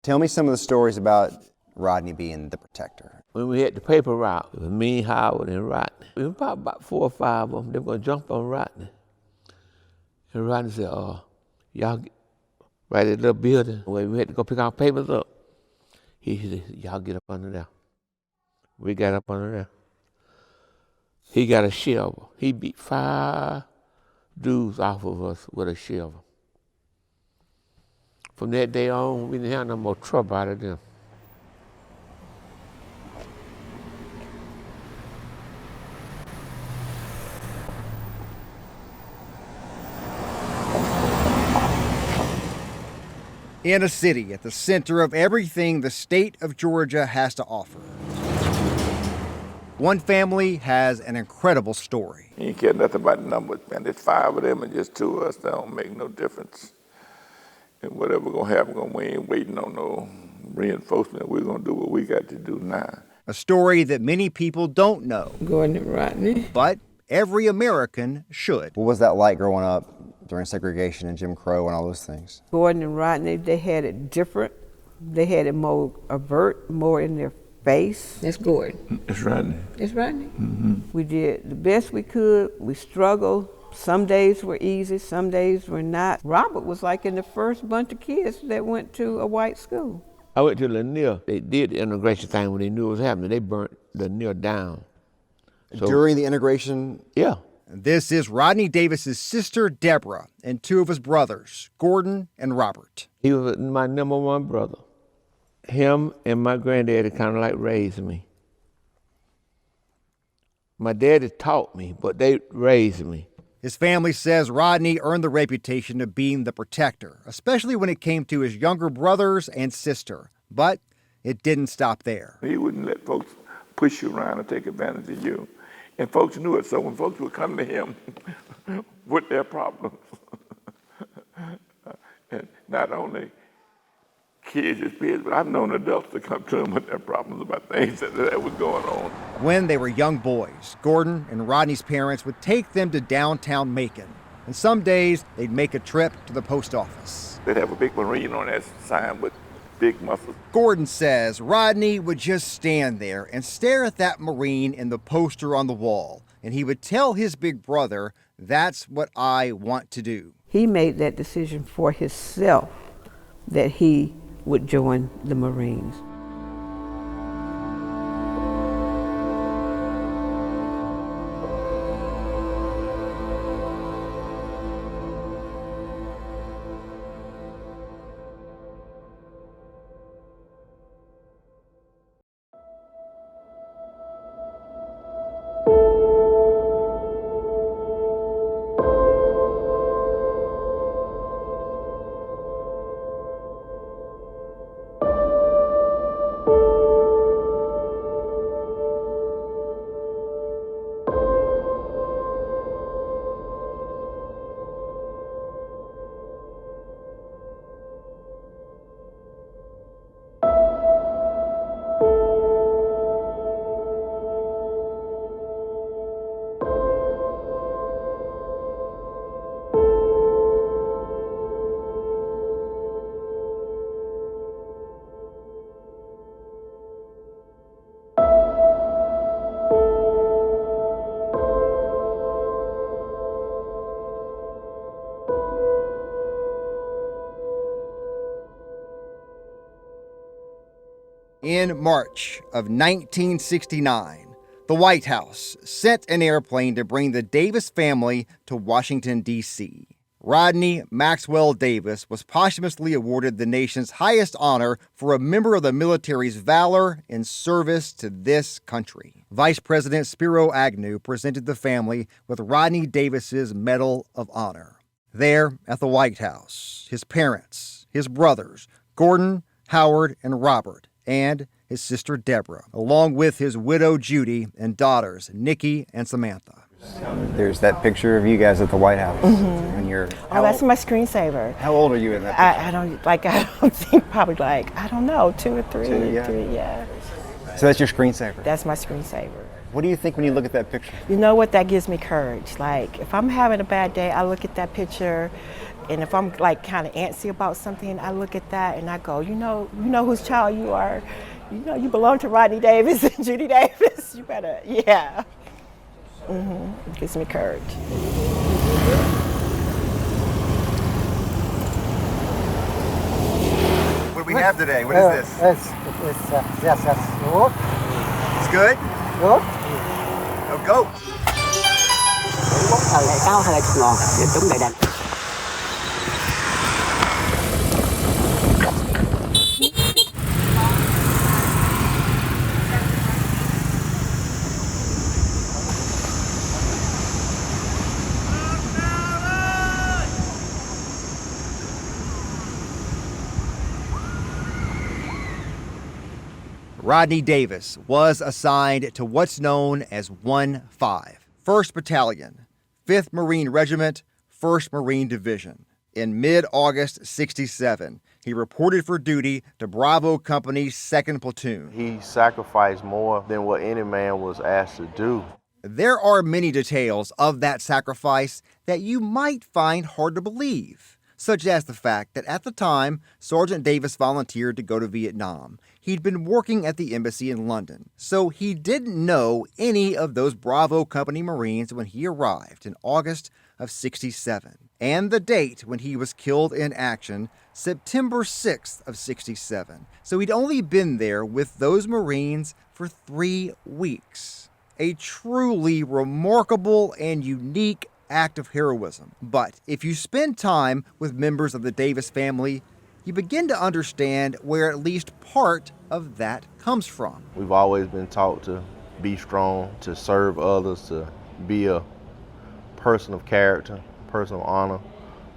Tell me some of the stories about Rodney being the protector. When we had the paper route, it was me, Howard, and Rodney. It was probably about 4 or 5 of them. They were going to jump on Rodney. And Rodney said, y'all right at the little building where we had to go pick our papers up. He said, y'all get up under there. We got up under there. He got a shovel. He beat 5 dudes off of us with a shovel. From that day on, we didn't have no more trouble out of them. In a city at the center of everything the state of Georgia has to offer, one family has an incredible story. You ain't care nothing about the numbers, man. There's 5 of them and just 2 of us. That don't make no difference. And whatever gonna happen, we ain't waiting on no reinforcement. We're gonna do what we got to do now. A story that many people don't know. Gordon and Rodney. But every American should. What was that like growing up during segregation and Jim Crow and all those things? Gordon and Rodney, they had it different. They had it more overt, more in their face. That's Gordon. It's Rodney. It's Rodney. Mm-hmm. We did the best we could. We struggled. Some days were easy, some days were not. Robert was like in the first bunch of kids that went to a white school. I went to Lanier. They did the integration thing when they knew it was happening. They burnt Lanier down. So, during the integration? Yeah. This is Rodney Davis's sister, Deborah, and 2 of his brothers, Gordon and Robert. He was my number 1 brother. Him and my granddaddy kind of like raised me. My daddy taught me, but they raised me. His family says Rodney earned the reputation of being the protector, especially when it came to his younger brothers and sister. But it didn't stop there. He wouldn't let folks push you around and take advantage of you. And folks knew it, so when folks would come to him with their problems, and not only kids as kids, but I've known adults to come to him with their problems about things that was going on. When they were young boys, Gordon and Rodney's parents would take them to downtown Macon. And some days, they'd make a trip to the post office. They'd have a big Marine on that sign with big muscles. Gordon says Rodney would just stand there and stare at that Marine and the poster on the wall. And he would tell his big brother, that's what I want to do. He made that decision for himself that he would join the Marines. In March of 1969, the White House sent an airplane to bring the Davis family to Washington, D.C. Rodney Maxwell Davis was posthumously awarded the nation's highest honor for a member of the military's valor in service to this country. Vice President Spiro Agnew presented the family with Rodney Davis's Medal of Honor. There at the White House, his parents, his brothers, Gordon, Howard, and Robert, and his sister Deborah, along with his widow Judy and daughters Nicky and Samantha. There's that picture of you guys at the White House. Mm-hmm. When you're, that's my screensaver. How old are you in that picture? I don't think probably I don't know, 2 or 3. 2, yeah. 3, yeah. So that's your screensaver? That's my screensaver. What do you think when you look at that picture? You know what, that gives me courage. Like, if I'm having a bad day, I look at that picture And if I'm like kind of antsy about something, I look at that and I go, you know whose child you are. You know you belong to Rodney Davis and Judy Davis. You better, yeah. It gives me courage. What do we have today? What is this? Yes. Good. It's good? Good. Oh, goat. Thời đại cao hay là ngon, đúng đại đành. Rodney Davis was assigned to what's known as 1-5, 1st Battalion, 5th Marine Regiment, 1st Marine Division. In mid-August 67, he reported for duty to Bravo Company's 2nd Platoon. He sacrificed more than what any man was asked to do. There are many details of that sacrifice that you might find hard to believe, such as the fact that at the time Sergeant Davis volunteered to go to Vietnam. He'd been working at the embassy in London, so he didn't know any of those Bravo Company Marines when he arrived in August of 67. And the date when he was killed in action, September 6th of 67. So he'd only been there with those Marines for 3 weeks. A truly remarkable and unique act of heroism. But if you spend time with members of the Davis family, you begin to understand where at least part of that comes from. We've always been taught to be strong, to serve others, to be a person of character, person of honor,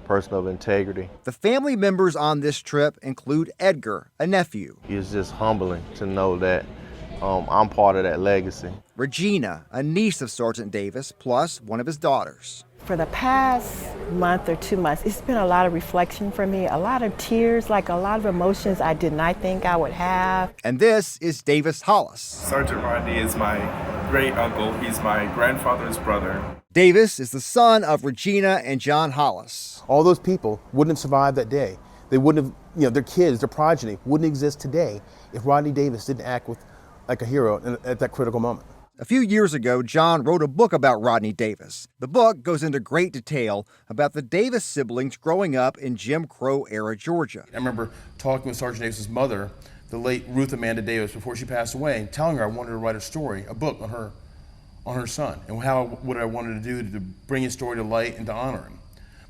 person of integrity. The family members on this trip include Edgar, a nephew. It's just humbling to know that I'm part of that legacy. Regina, a niece of Sergeant Davis, plus one of his daughters. For the past month or 2 months, it's been a lot of reflection for me, a lot of tears, like a lot of emotions I did not think I would have. And this is Davis Hollis. Sergeant Rodney is my great uncle. He's my grandfather's brother. Davis is the son of Regina and John Hollis. All those people wouldn't have survived that day. They wouldn't have, their kids, their progeny wouldn't exist today if Rodney Davis didn't act like a hero at that critical moment. A few years ago, John wrote a book about Rodney Davis. The book goes into great detail about the Davis siblings growing up in Jim Crow-era Georgia. I remember talking with Sergeant Davis's mother, the late Ruth Amanda Davis, before she passed away, and telling her I wanted to write a book on her son, and what I wanted to do to bring his story to light and to honor him.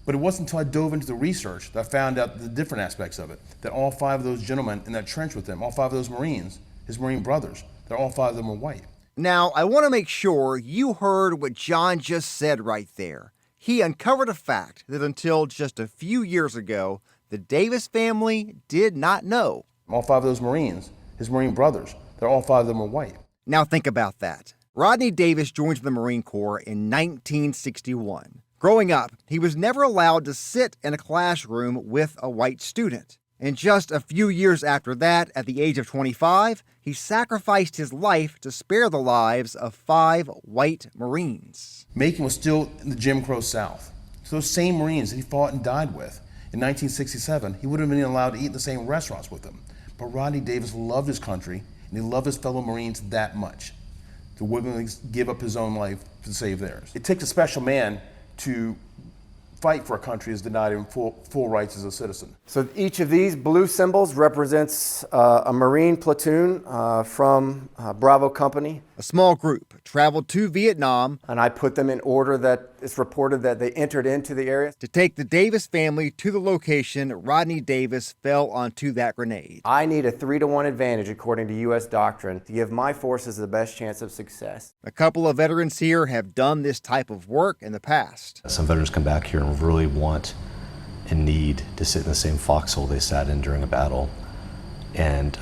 But it wasn't until I dove into the research that I found out the different aspects of it, that all 5 of those gentlemen in that trench with him, all 5 of those Marines, his Marine brothers, that all 5 of them were white. Now, I want to make sure you heard what John just said right there. He uncovered a fact that until just a few years ago, the Davis family did not know. All 5 of those Marines, his Marine brothers, that all 5 of them were white. Now think about that. Rodney Davis joined the Marine Corps in 1961. Growing up, he was never allowed to sit in a classroom with a white student. And just a few years after that, at the age of 25, he sacrificed his life to spare the lives of 5 white Marines. Macon was still in the Jim Crow South. So those same Marines that he fought and died with in 1967, he would have been allowed to eat in the same restaurants with them. But Rodney Davis loved his country, and he loved his fellow Marines that much to willingly give up his own life to save theirs. It takes a special man to fight for a country that's denied him full rights as a citizen. So each of these blue symbols represents a Marine platoon from Bravo Company. A small group traveled to Vietnam, and I put them in order that it's reported that they entered into the area. To take the Davis family to the location Rodney Davis fell onto that grenade. I need a 3-to-1 advantage according to U.S. doctrine to give my forces the best chance of success. A couple of veterans here have done this type of work in the past. Some veterans come back here and really want and need to sit in the same foxhole they sat in during a battle. And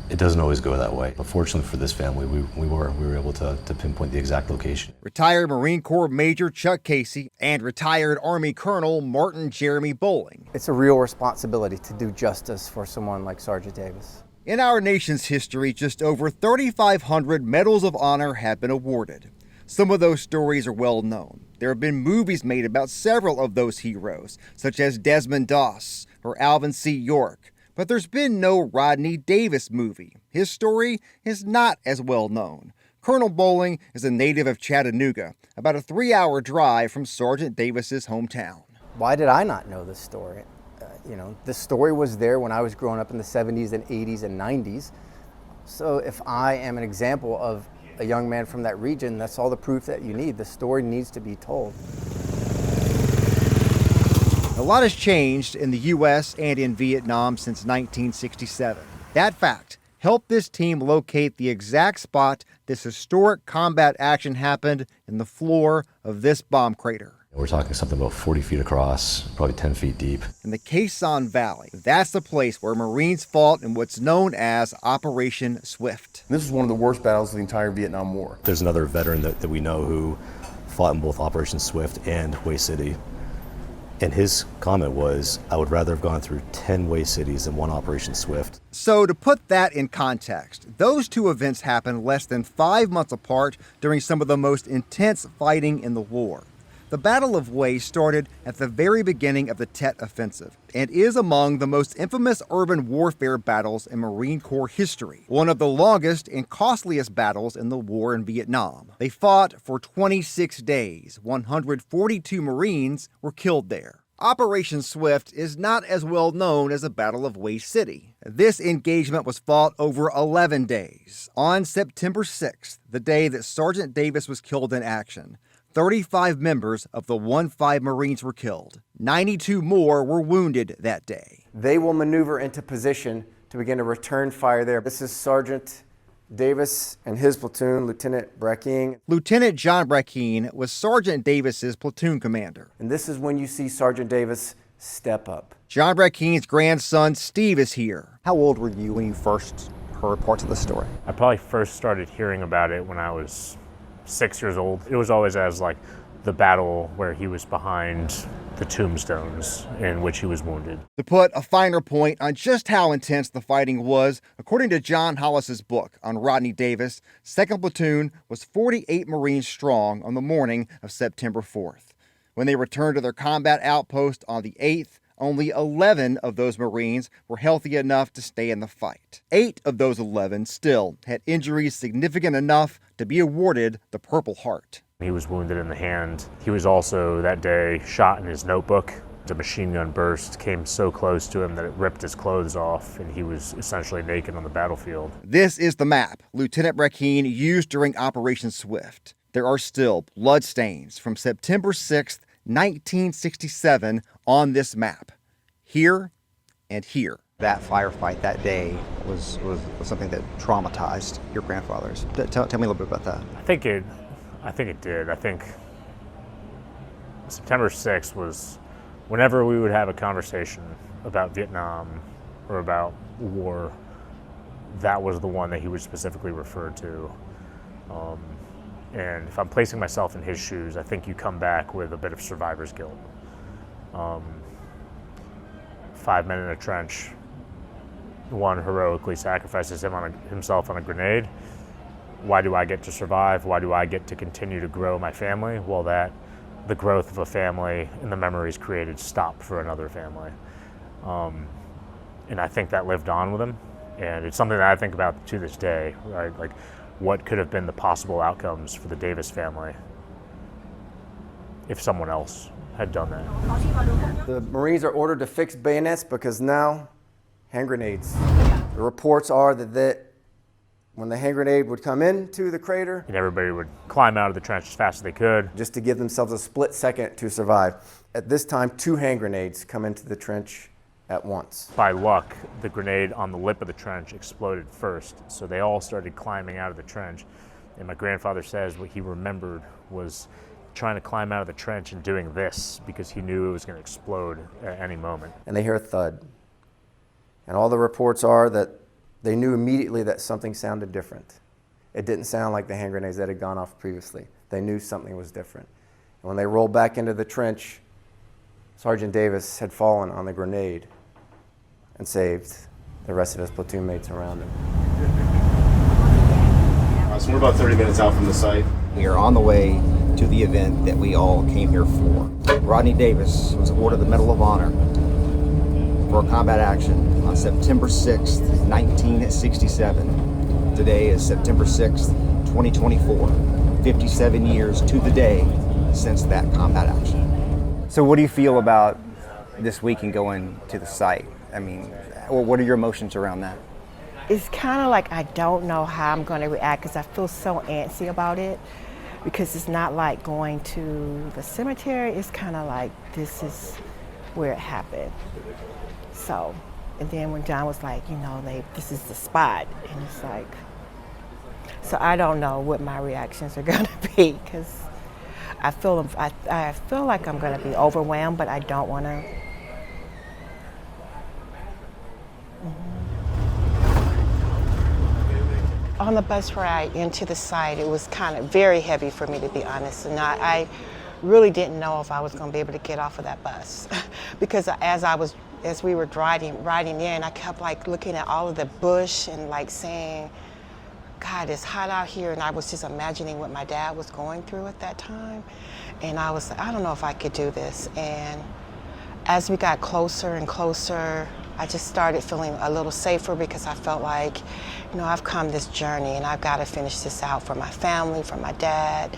it doesn't always go that way. But fortunately for this family, we were able to pinpoint the exact location. Retired Marine Corps Major Chuck Casey and retired Army Colonel Martin Jeremy Bowling. It's a real responsibility to do justice for someone like Sergeant Davis. In our nation's history, just over 3,500 Medals of Honor have been awarded. Some of those stories are well known. There have been movies made about several of those heroes, such as Desmond Doss or Alvin C. York, but there's been no Rodney Davis movie. His story is not as well known. Colonel Bowling is a native of Chattanooga, about a 3-hour drive from Sergeant Davis's hometown. Why did I not know this story? This story was there when I was growing up in the 70s and 80s and 90s. So if I am an example of a young man from that region, that's all the proof that you need. The story needs to be told. A lot has changed in the U.S. and in Vietnam since 1967. That fact helped this team locate the exact spot this historic combat action happened in the floor of this bomb crater. We're talking something about 40 feet across, probably 10 feet deep. In the Khe Sanh Valley, that's the place where Marines fought in what's known as Operation Swift. This is one of the worst battles of the entire Vietnam War. There's another veteran that we know who fought in both Operation Swift and Way City. And his comment was, I would rather have gone through 10 Way Cities than one Operation Swift. So to put that in context, those two events happened less than 5 months apart during some of the most intense fighting in the war. The Battle of Way started at the very beginning of the Tet Offensive and is among the most infamous urban warfare battles in Marine Corps history, one of the longest and costliest battles in the war in Vietnam. They fought for 26 days. 142 Marines were killed there. Operation Swift is not as well known as the Battle of Way City. This engagement was fought over 11 days. On September 6th, the day that Sergeant Davis was killed in action, 35 members of the 1-5 Marines were killed. 92 more were wounded that day. They will maneuver into position to begin to return fire there. This is Sergeant Davis and his platoon, Lieutenant Brackeen. Lieutenant John Brackeen was Sergeant Davis's platoon commander. And this is when you see Sergeant Davis step up. John Brackeen's grandson, Steve, is here. How old were you when you first heard parts of the story? I probably first started hearing about it when I was 6 years old. It was always as like the battle where he was behind the tombstones in which he was wounded. To put a finer point on just how intense the fighting was, according to John Hollis's book on Rodney Davis, 2nd Platoon was 48 Marines strong on the morning of September 4th. When they returned to their combat outpost on the 8th, only 11 of those Marines were healthy enough to stay in the fight. 8 of those 11 still had injuries significant enough to be awarded the Purple Heart. He was wounded in the hand. He was also that day shot in his notebook. A machine gun burst came so close to him that it ripped his clothes off, and he was essentially naked on the battlefield. This is the map Lieutenant Brackeen used during Operation Swift. There are still bloodstains from September 6th, 1967 on this map. Here and here. That firefight that day was something that traumatized your grandfathers. Tell me a little bit about that. I think it did. I think September 6th was whenever we would have a conversation about Vietnam or about war, that was the one that he would specifically refer to. And if I'm placing myself in his shoes, I think you come back with a bit of survivor's guilt. 5 men in a trench, one heroically sacrifices himself on a grenade. Why do I get to survive? Why do I get to continue to grow my family? Well, the growth of a family and the memories created stopped for another family. And I think that lived on with him. And it's something that I think about to this day, right? Like, what could have been the possible outcomes for the Davis family if someone else had done that? The Marines are ordered to fix bayonets because now hand grenades. The reports are that when the hand grenade would come into the crater, and everybody would climb out of the trench as fast as they could, just to give themselves a split second to survive. At this time, 2 hand grenades come into the trench at once. By luck, the grenade on the lip of the trench exploded first, so they all started climbing out of the trench. And my grandfather says what he remembered was trying to climb out of the trench and doing this because he knew it was going to explode at any moment. And they hear a thud. And all the reports are that they knew immediately that something sounded different. It didn't sound like the hand grenades that had gone off previously. They knew something was different. And when they rolled back into the trench, Sergeant Davis had fallen on the grenade and saved the rest of his platoon mates around him. So we're about 30 minutes out from the site. We are on the way to the event that we all came here for. Rodney Davis was awarded the Medal of Honor for a combat action on September 6th, 1967. Today is September 6th, 2024. 57 years to the day since that combat action. So what do you feel about this weekend going to the site? I mean, what are your emotions around that? It's kind of like I don't know how I'm going to react because I feel so antsy about it, because it's not like going to the cemetery. It's kind of like this is where it happened. So, and then when John was like, this is the spot, and it's like, so I don't know what my reactions are going to be, because I feel like I'm going to be overwhelmed, but I don't want to. On the bus ride into the site, it was kind of very heavy for me, to be honest, and I really didn't know if I was going to be able to get off of that bus because as we were riding in, I kept like looking at all of the bush and like saying, God, it's hot out here, and I was just imagining what my dad was going through at that time, and I was like, I don't know if I could do this. And as we got closer and closer, I just started feeling a little safer, because I felt like, I've come this journey and I've got to finish this out for my family, for my dad,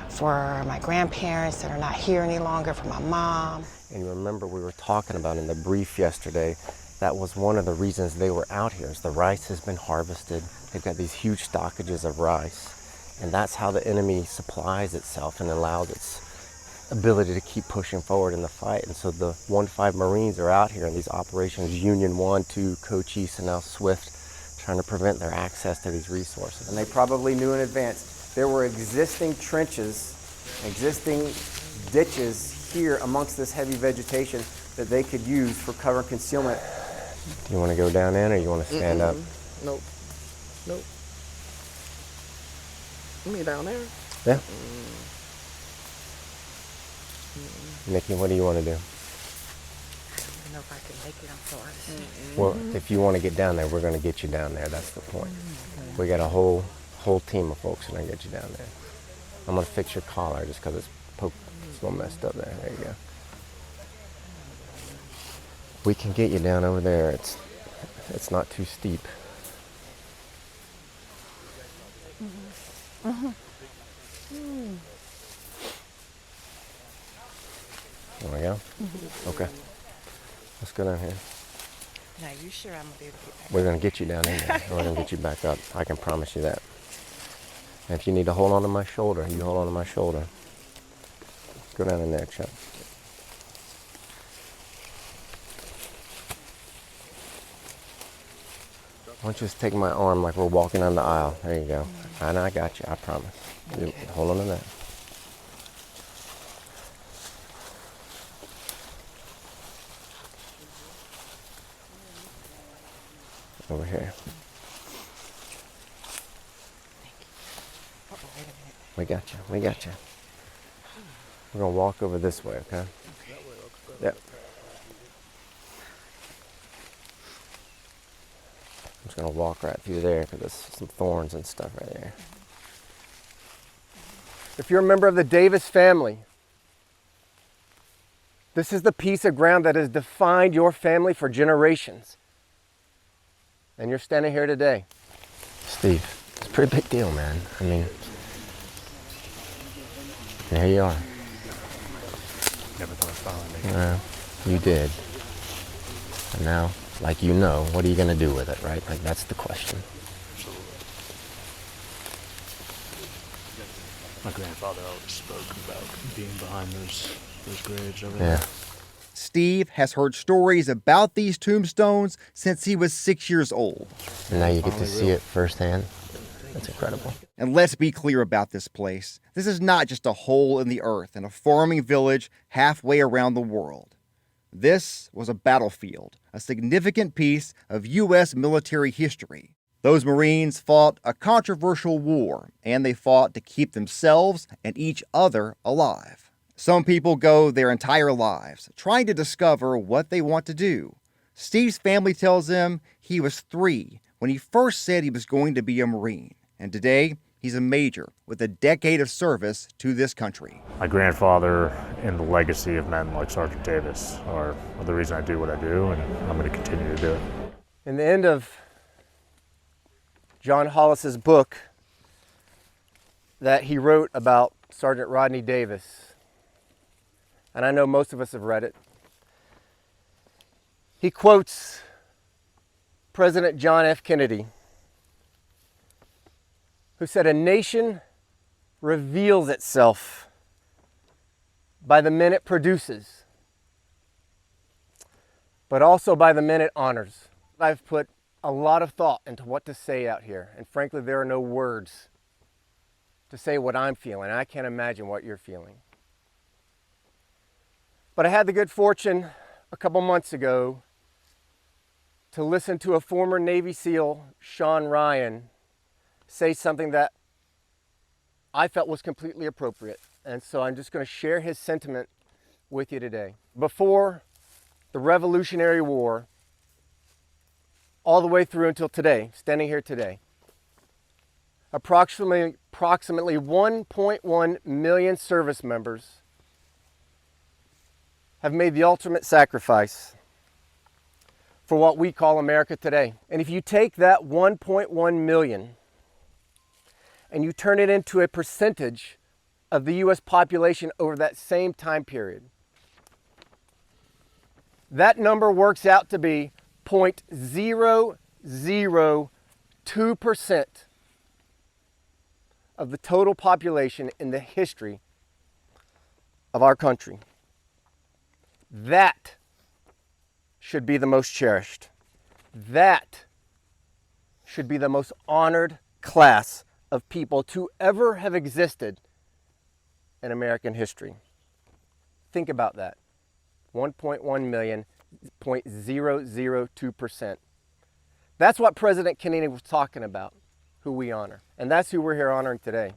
for my grandparents that are not here any longer, for my mom. And you remember we were talking about in the brief yesterday, that was one of the reasons they were out here, is the rice has been harvested. They've got these huge stockages of rice, and that's how the enemy supplies itself and allows its ability to keep pushing forward in the fight. And so the 1-5 Marines are out here in these operations, Union 1, 2, Cochise, and now Swift, trying to prevent their access to these resources. And they probably knew in advance there were existing trenches, existing ditches here amongst this heavy vegetation that they could use for cover and concealment. Do you want to go down in, or you want to stand up? Nope. You mean down there? Yeah. Nikki, what do you want to do? I don't know if I can make it. I'm so honest. Well, if you want to get down there, we're going to get you down there. That's the point. We got a whole team of folks that are going to get you down there. I'm going to fix your collar just because it's a little messed up there. There you go. We can get you down over there. It's not too steep. There we go. Okay. Let's go down here. Now, you sure I'm going to be able to get back? We're going to get you down in there. We're going to get you back up. I can promise you that. And if you need to hold on to my shoulder, you hold on to my shoulder. Go down in there, Chuck. Why don't you just take my arm like we're walking down the aisle? There you go. And I got you, I promise. You hold on to that. Over here. We got you. We're going to walk over this way, okay? Yep. I'm just going to walk right through there because there's some thorns and stuff right there. If you're a member of the Davis family, this is the piece of ground that has defined your family for generations. And you're standing here today. Steve, it's a pretty big deal, man. I mean, here you are. Never thought of following me. You did. And now, like what are you going to do with it, right? Like, that's the question. My grandfather always spoke about being behind those graves over there. Steve has heard stories about these tombstones since he was 6 years old. And now you get to see it firsthand. That's incredible. And let's be clear about this place. This is not just a hole in the earth in a farming village halfway around the world. This was a battlefield, a significant piece of U.S. military history. Those Marines fought a controversial war, and they fought to keep themselves and each other alive. Some people go their entire lives trying to discover what they want to do. Steve's family tells him he was 3 when he first said he was going to be a Marine, and today he's a major with a decade of service to this country. My grandfather and the legacy of men like Sergeant Davis are the reason I do what I do, and I'm going to continue to do it. In the end of John Hollis's book that he wrote about Sergeant Rodney Davis, and I know most of us have read it, he quotes President John F. Kennedy, who said, "A nation reveals itself by the men it produces, but also by the men it honors." I've put a lot of thought into what to say out here, and frankly, there are no words to say what I'm feeling. I can't imagine what you're feeling. But I had the good fortune a couple months ago to listen to a former Navy SEAL, Sean Ryan, say something that I felt was completely appropriate. And so I'm just going to share his sentiment with you today. Before the Revolutionary War, all the way through until today, standing here today, approximately 1.1 million service members have made the ultimate sacrifice for what we call America today. And if you take that 1.1 million and you turn it into a percentage of the US population over that same time period, that number works out to be 0.002% of the total population in the history of our country. That should be the most cherished. That should be the most honored class of people to ever have existed in American history. Think about that. 1.1 million, 0.002%. That's what President Kennedy was talking about, who we honor. And that's who we're here honoring today.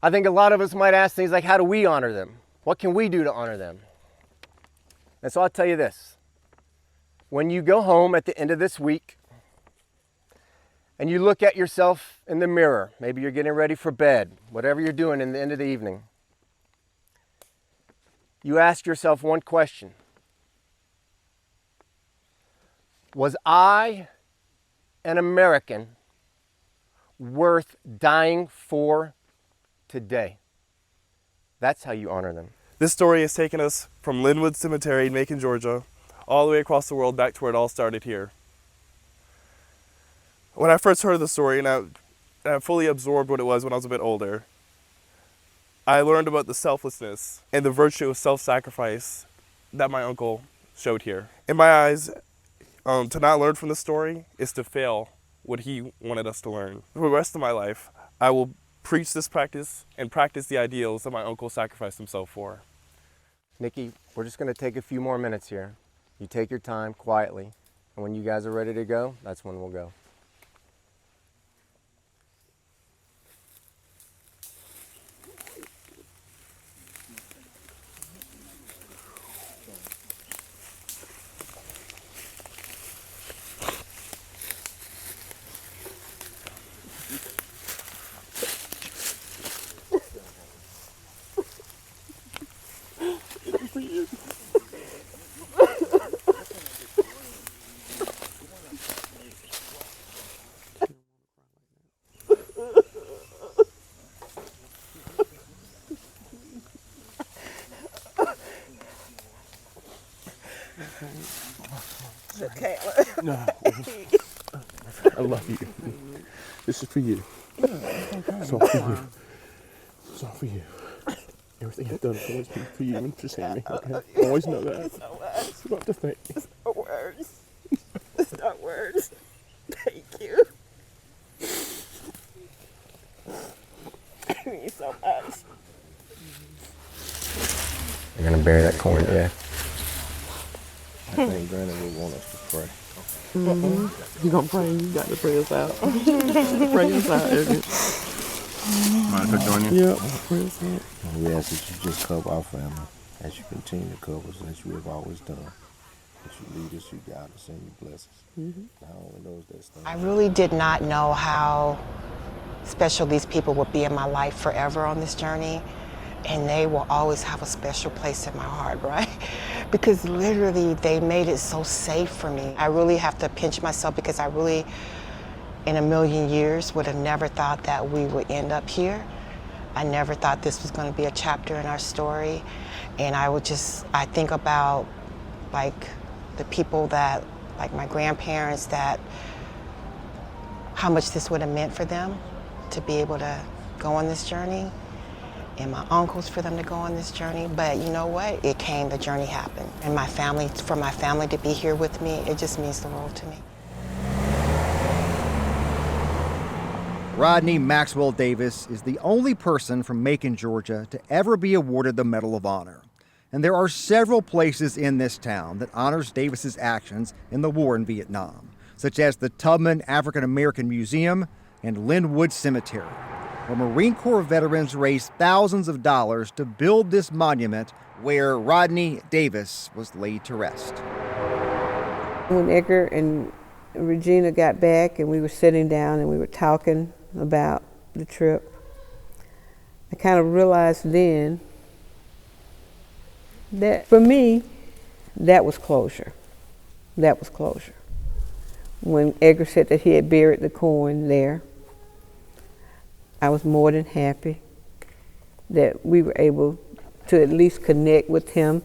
I think a lot of us might ask things like, how do we honor them? What can we do to honor them? And so I'll tell you this. When you go home at the end of this week and you look at yourself in the mirror, maybe you're getting ready for bed, whatever you're doing in the end of the evening, you ask yourself one question. Was I an American worth dying for today? That's how you honor them. This story has taken us from Linwood Cemetery in Macon, Georgia, all the way across the world back to where it all started here. When I first heard the story and I fully absorbed what it was when I was a bit older, I learned about the selflessness and the virtue of self-sacrifice that my uncle showed here. In my eyes, to not learn from the story is to fail what he wanted us to learn. For the rest of my life, I will preach this practice and practice the ideals that my uncle sacrificed himself for. Nikki, we're just going to take a few more minutes here. You take your time quietly, and when you guys are ready to go, that's when we'll go. Okay. No. I love you. This is for you. It's all for you. It's all for you. Everything I've done has always been for you and for Sammy. Okay? Always know that. It's not words. It's not to thank. It's not words. It's not words. Thank you. I mean so much. You're going to bury that corn, yeah. I think Granny would want us to pray. You gonna pray? You got to pray us out. Pray us out, Evan. Mind if I join you? Yep. Pray us out. We ask that you just cover our family as you continue to cover us as you have always done. That you lead us, you guide us, and you bless us. God only knows that stuff. I really did not know how special these people would be in my life forever on this journey. And they will always have a special place in my heart, right? Because literally they made it so safe for me. I really have to pinch myself because I really, in a million years, would have never thought that we would end up here. I never thought this was going to be a chapter in our story. And I think about like the people that, like my grandparents, that how much this would have meant for them to be able to go on this journey, and my uncles for them to go on this journey. But you know what? It came, the journey happened. And my family, for my family to be here with me, it just means the world to me. Rodney Maxwell Davis is the only person from Macon, Georgia to ever be awarded the Medal of Honor. And there are several places in this town that honors Davis's actions in the war in Vietnam, such as the Tubman African American Museum and Linwood Cemetery, where Marine Corps veterans raised thousands of dollars to build this monument where Rodney Davis was laid to rest. When Edgar and Regina got back and we were sitting down and we were talking about the trip, I kind of realized then that for me, that was closure. That was closure. When Edgar said that he had buried the coin there, I was more than happy that we were able to at least connect with him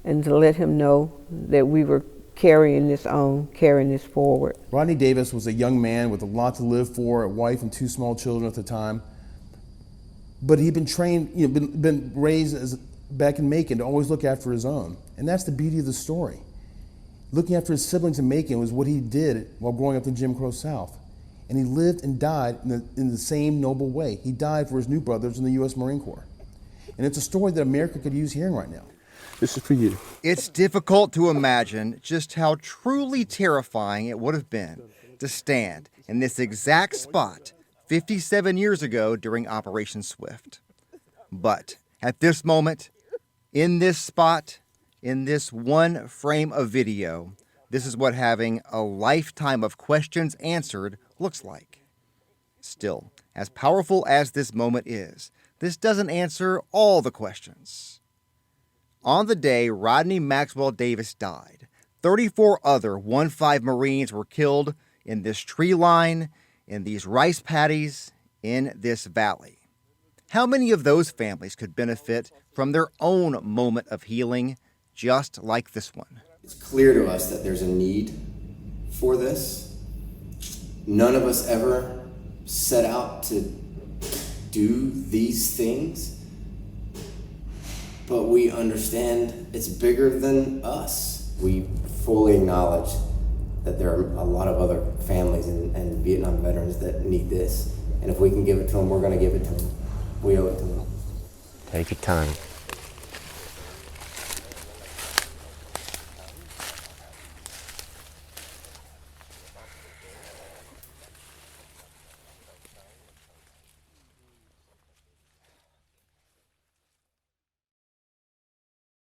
and to let him know that we were carrying this on, carrying this forward. Rodney Davis was a young man with a lot to live for, a wife and 2 small children at the time. But he'd been trained, been raised as back in Macon to always look after his own. And that's the beauty of the story. Looking after his siblings in Macon was what he did while growing up in Jim Crow South. And he lived and died in the same noble way. He died for his new brothers in the U.S. Marine Corps. And it's a story that America could use hearing right now. This is for you. It's difficult to imagine just how truly terrifying it would have been to stand in this exact spot 57 years ago during Operation Swift. But at this moment, in this spot, in this one frame of video, this is what having a lifetime of questions answered looks like. Still, as powerful as this moment is, this doesn't answer all the questions. On the day Rodney Maxwell Davis died, 34 other 1-5 Marines were killed in this tree line, in these rice paddies, in this valley. How many of those families could benefit from their own moment of healing, just like this one? It's clear to us that there's a need for this. None of us ever set out to do these things, but we understand it's bigger than us. We fully acknowledge that there are a lot of other families and Vietnam veterans that need this. And if we can give it to them, we're going to give it to them. We owe it to them. Take your time.